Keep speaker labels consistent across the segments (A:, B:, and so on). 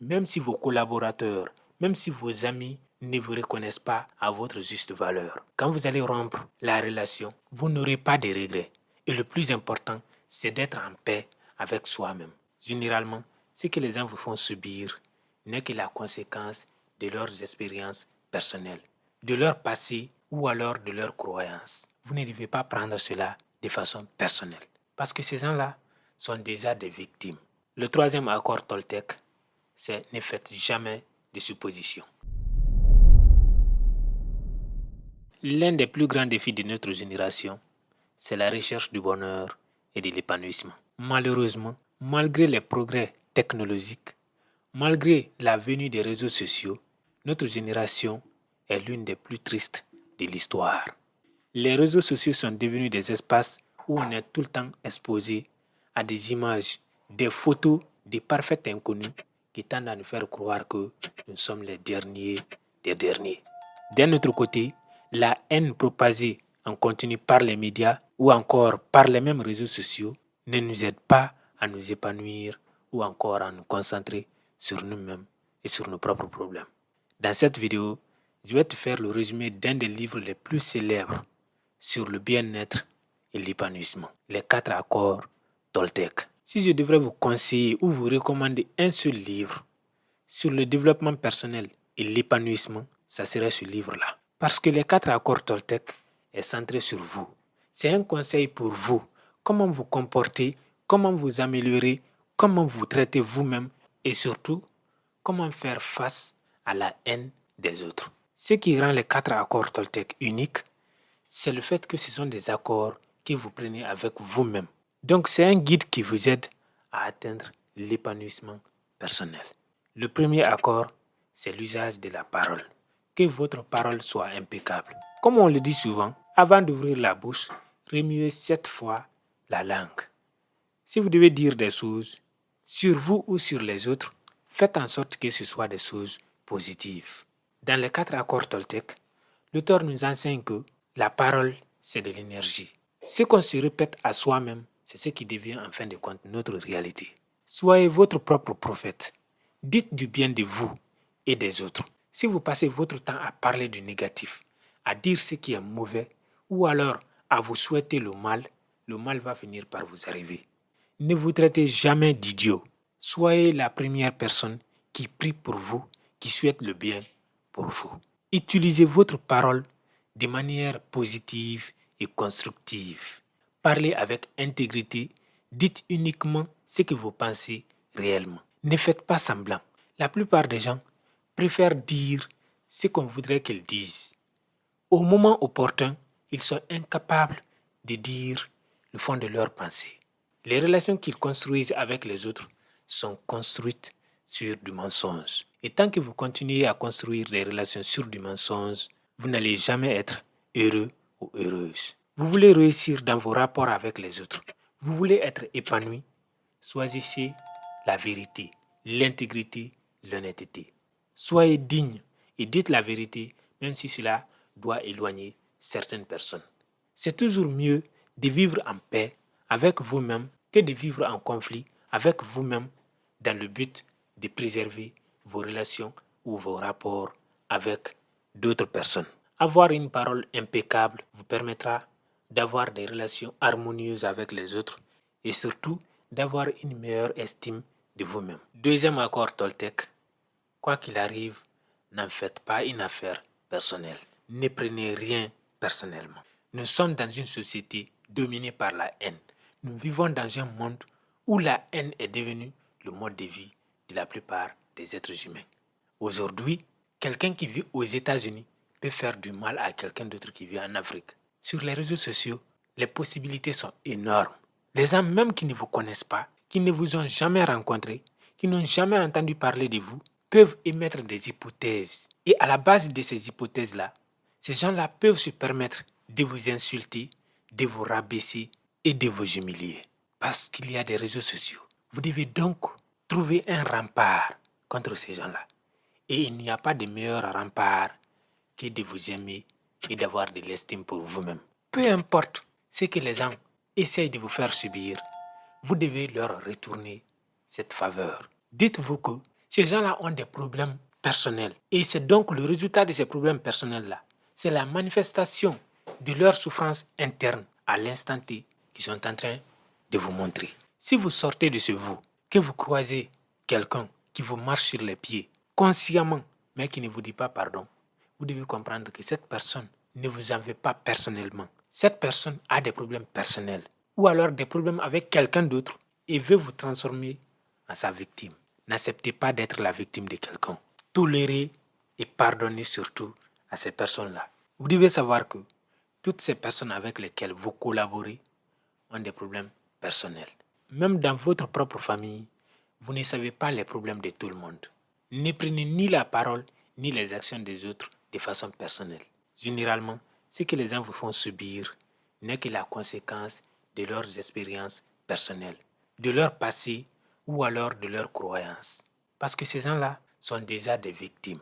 A: même si vos collaborateurs, même si vos amis ne vous reconnaissent pas à votre juste valeur. Quand vous allez rompre la relation, vous n'aurez pas de regrets. Et le plus important, c'est d'être en paix avec soi-même. Généralement, ce que les gens vous font subir n'est que la conséquence de leurs expériences personnelles, de leur passé ou alors de leurs croyances. Vous ne devez pas prendre cela de façon personnelle, parce que ces gens-là sont déjà des victimes. Le troisième accord Toltec, c'est ne faites jamais de suppositions. L'un des plus grands défis de notre génération, c'est la recherche du bonheur et de l'épanouissement. Malheureusement, malgré les progrès technologiques, malgré la venue des réseaux sociaux, notre génération est l'une des plus tristes de l'histoire. Les réseaux sociaux sont devenus des espaces où on est tout le temps exposé à des images, des photos de parfaits inconnus qui tendent à nous faire croire que nous sommes les derniers des derniers. D'un autre côté, la haine propagée en continu par les médias ou encore par les mêmes réseaux sociaux ne nous aide pas à nous épanouir ou encore à nous concentrer sur nous-mêmes et sur nos propres problèmes. Dans cette vidéo, je vais te faire le résumé d'un des livres les plus célèbres sur le bien-être et l'épanouissement, les 4 accords Toltec. Si je devrais vous conseiller ou vous recommander un seul livre sur le développement personnel et l'épanouissement, ça serait ce livre-là. Parce que les 4 accords Toltec est centré sur vous. C'est un conseil pour vous. Comment vous comporter, comment vous améliorer, comment vous traiter vous-même et surtout, comment faire face à la haine des autres. Ce qui rend les 4 accords Toltec uniques, c'est le fait que ce sont des accords que vous prenez avec vous-même. Donc, c'est un guide qui vous aide à atteindre l'épanouissement personnel. Le premier accord, c'est l'usage de la parole. Que votre parole soit impeccable. Comme on le dit souvent, avant d'ouvrir la bouche, remuez 7 fois la langue. Si vous devez dire des choses sur vous ou sur les autres, faites en sorte que ce soit des choses positives. Dans les 4 accords Toltec, l'auteur nous enseigne que la parole, c'est de l'énergie. Ce qu'on se répète à soi-même, c'est ce qui devient en fin de compte notre réalité. Soyez votre propre prophète. Dites du bien de vous et des autres. Si vous passez votre temps à parler du négatif, à dire ce qui est mauvais, ou alors à vous souhaiter le mal va finir par vous arriver. Ne vous traitez jamais d'idiot. Soyez la première personne qui prie pour vous, qui souhaite le bien pour vous. Utilisez votre parole de manière positive et constructive. Parlez avec intégrité. Dites uniquement ce que vous pensez réellement. Ne faites pas semblant. La plupart des gens préfèrent dire ce qu'on voudrait qu'ils disent. Au moment opportun, ils sont incapables de dire le fond de leurs pensées. Les relations qu'ils construisent avec les autres sont construites sur du mensonge. Et tant que vous continuez à construire des relations sur du mensonge, vous n'allez jamais être heureux ou heureuse. Vous voulez réussir dans vos rapports avec les autres. Vous voulez être épanoui. Choisissez la vérité, l'intégrité, l'honnêteté. Soyez digne et dites la vérité, même si cela doit éloigner certaines personnes. C'est toujours mieux de vivre en paix avec vous-même que de vivre en conflit avec vous-même dans le but de préserver vos relations ou vos rapports avec d'autres personnes. Avoir une parole impeccable vous permettra d'avoir des relations harmonieuses avec les autres et surtout d'avoir une meilleure estime de vous-même. Deuxième accord Toltec, quoi qu'il arrive, n'en faites pas une affaire personnelle. Ne prenez rien personnellement. Nous sommes dans une société dominée par la haine. Nous vivons dans un monde où la haine est devenue le mode de vie de la plupart des êtres humains. Aujourd'hui, quelqu'un qui vit aux États-Unis peut faire du mal à quelqu'un d'autre qui vit en Afrique. Sur les réseaux sociaux, les possibilités sont énormes. Les gens même qui ne vous connaissent pas, qui ne vous ont jamais rencontré, qui n'ont jamais entendu parler de vous, peuvent émettre des hypothèses. Et à la base de ces hypothèses-là, ces gens-là peuvent se permettre de vous insulter, de vous rabaisser et de vous humilier. Parce qu'il y a des réseaux sociaux. Vous devez donc trouver un rempart contre ces gens-là. Et il n'y a pas de meilleur rempart que de vous aimer et d'avoir de l'estime pour vous-même. Peu importe ce que les gens essayent de vous faire subir, vous devez leur retourner cette faveur. Dites-vous que Ces gens-là ont des problèmes personnels. Et c'est donc le résultat de ces problèmes personnels-là. C'est la manifestation de leur souffrance interne à l'instant T qu'ils sont en train de vous montrer. Si vous sortez de ce vous, que vous croisez quelqu'un qui vous marche sur les pieds, consciemment, mais qui ne vous dit pas pardon, vous devez comprendre que cette personne ne vous en veut pas personnellement. Cette personne a des problèmes personnels ou alors des problèmes avec quelqu'un d'autre et veut vous transformer en sa victime. N'acceptez pas d'être la victime de quelqu'un. Tolérez et pardonnez surtout à ces personnes-là. Vous devez savoir que toutes ces personnes avec lesquelles vous collaborez ont des problèmes personnels. Même dans votre propre famille, vous ne savez pas les problèmes de tout le monde. Ne prenez ni la parole ni les actions des autres de façon personnelle. Généralement, ce que les gens vous font subir n'est que la conséquence de leurs expériences personnelles, de leur passé ou alors de leurs croyances. Parce que ces gens-là sont déjà des victimes.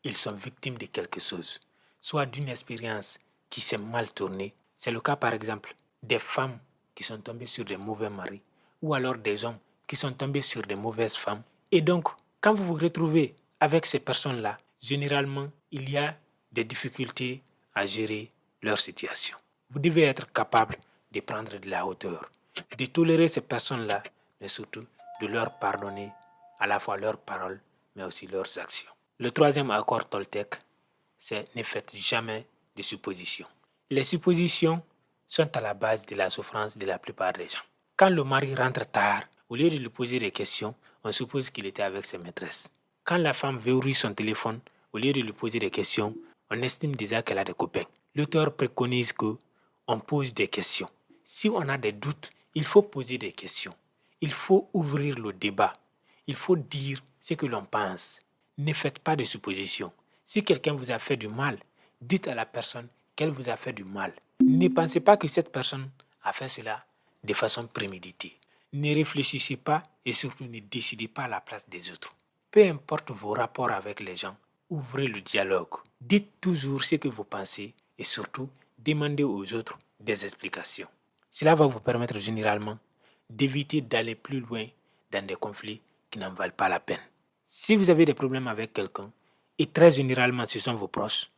A: Ils sont victimes de quelque chose, soit d'une expérience qui s'est mal tournée. C'est le cas par exemple des femmes qui sont tombées sur des mauvais maris ou alors des hommes qui sont tombés sur des mauvaises femmes. Et donc, quand vous vous retrouvez avec ces personnes-là, généralement, il y a des difficultés à gérer leur situation. Vous devez être capable de prendre de la hauteur, de tolérer ces personnes-là, mais surtout de leur pardonner à la fois leurs paroles, mais aussi leurs actions. Le troisième accord Toltec, c'est ne faites jamais de suppositions. Les suppositions sont à la base de la souffrance de la plupart des gens. Quand le mari rentre tard, au lieu de lui poser des questions, on suppose qu'il était avec ses maîtresses. Quand la femme verrouille son téléphone, au lieu de lui poser des questions, on estime déjà qu'elle a des copains. L'auteur préconise qu'on pose des questions. Si on a des doutes, il faut poser des questions. Il faut ouvrir le débat. Il faut dire ce que l'on pense. Ne faites pas de suppositions. Si quelqu'un vous a fait du mal, dites à la personne qu'elle vous a fait du mal. Ne pensez pas que cette personne a fait cela de façon préméditée. Ne réfléchissez pas et surtout ne décidez pas à la place des autres. Peu importe vos rapports avec les gens, ouvrez le dialogue. Dites toujours ce que vous pensez et surtout demandez aux autres des explications. Cela va vous permettre généralement d'éviter d'aller plus loin dans des conflits qui n'en valent pas la peine. Si vous avez des problèmes avec quelqu'un, et très généralement ce sont vos proches,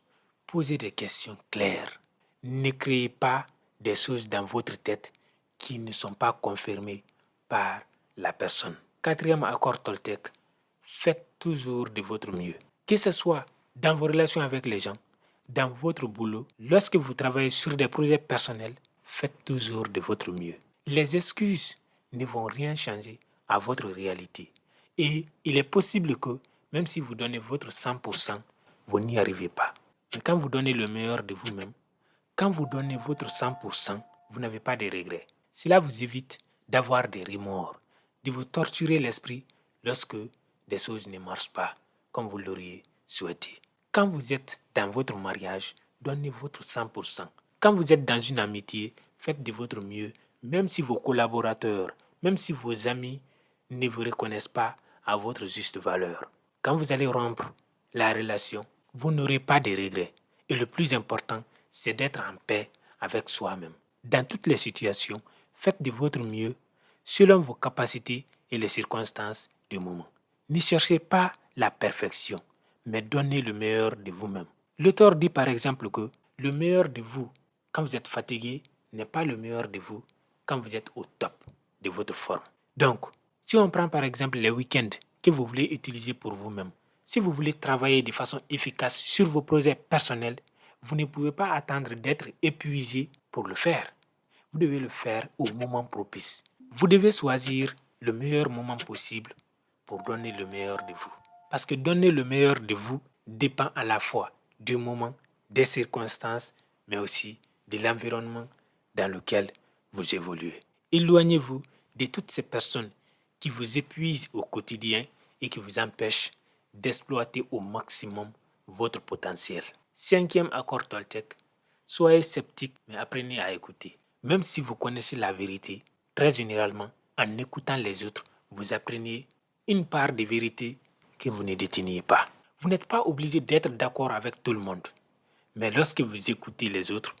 A: posez des questions claires. Ne créez pas des choses dans votre tête qui ne sont pas confirmées par la personne. Quatrième accord Toltec, faites toujours de votre mieux. Que ce soit dans vos relations avec les gens, dans votre boulot, lorsque vous travaillez sur des projets personnels, faites toujours de votre mieux. Les excuses ne vont rien changer à votre réalité. Et il est possible que, même si vous donnez votre 100%, vous n'y arrivez pas. Mais quand vous donnez le meilleur de vous-même, quand vous donnez votre 100%, vous n'avez pas de regrets. Cela vous évite d'avoir des remords, de vous torturer l'esprit lorsque des choses ne marchent pas comme vous l'auriez souhaité. Quand vous êtes dans votre mariage, donnez votre 100%. Quand vous êtes dans une amitié, faites de votre mieux, même si vos collaborateurs, même si vos amis ne vous reconnaissent pas à votre juste valeur. Quand vous allez rompre la relation, vous n'aurez pas de regrets. Et le plus important, c'est d'être en paix avec soi-même. Dans toutes les situations, faites de votre mieux selon vos capacités et les circonstances du moment. Ne cherchez pas la perfection, mais donnez le meilleur de vous-même. L'auteur dit par exemple que le meilleur de vous quand vous êtes fatigué n'est pas le meilleur de vous quand vous êtes au top de votre forme. Donc, si on prend par exemple les week-ends que vous voulez utiliser pour vous-même, si vous voulez travailler de façon efficace sur vos projets personnels, vous ne pouvez pas attendre d'être épuisé pour le faire. Vous devez le faire au moment propice. Vous devez choisir le meilleur moment possible pour donner le meilleur de vous. Parce que donner le meilleur de vous dépend à la fois du moment, des circonstances, mais aussi de l'environnement dans lequel vous évoluez. Éloignez-vous de toutes ces personnes qui vous épuisent au quotidien et qui vous empêchent d'exploiter au maximum votre potentiel. Cinquième accord Toltec, soyez sceptique mais apprenez à écouter. Même si vous connaissez la vérité, très généralement, en écoutant les autres, vous apprenez une part de vérité que vous ne déteniez pas. Vous n'êtes pas obligé d'être d'accord avec tout le monde. Mais lorsque vous écoutez les autres,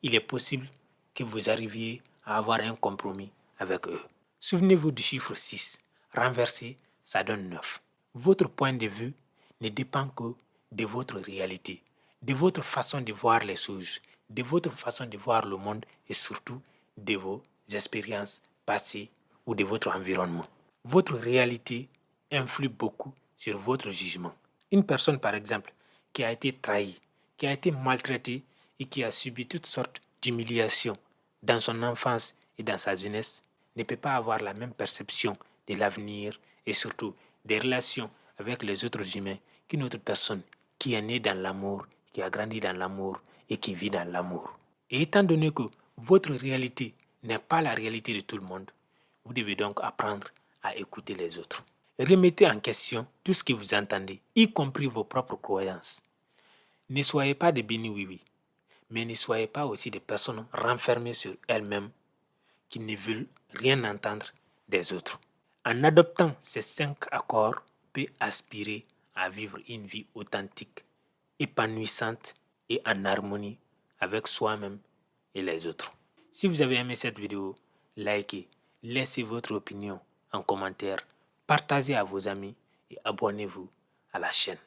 A: il est possible que vous arriviez à avoir un compromis avec eux. Souvenez-vous du chiffre 6. Renversé, ça donne 9. Votre point de vue ne dépend que de votre réalité, de votre façon de voir les choses, de votre façon de voir le monde et surtout de vos expériences passées ou de votre environnement. Votre réalité influe beaucoup sur votre jugement. Une personne, par exemple, qui a été trahie, qui a été maltraitée et qui a subi toutes sortes d'humiliations dans son enfance et dans sa jeunesse, ne peut pas avoir la même perception de l'avenir et surtout des relations avec les autres humains qu'une autre personne qui est née dans l'amour, qui a grandi dans l'amour et qui vit dans l'amour. Et étant donné que votre réalité n'est pas la réalité de tout le monde, vous devez donc apprendre à écouter les autres. Remettez en question tout ce que vous entendez, y compris vos propres croyances. Ne soyez pas des bénis oui-oui, mais ne soyez pas aussi des personnes renfermées sur elles-mêmes qui ne veulent rien entendre des autres. En adoptant ces 5 accords, on peut aspirer à vivre une vie authentique, épanouissante et en harmonie avec soi-même et les autres. Si vous avez aimé cette vidéo, likez, laissez votre opinion en commentaire, partagez à vos amis et abonnez-vous à la chaîne.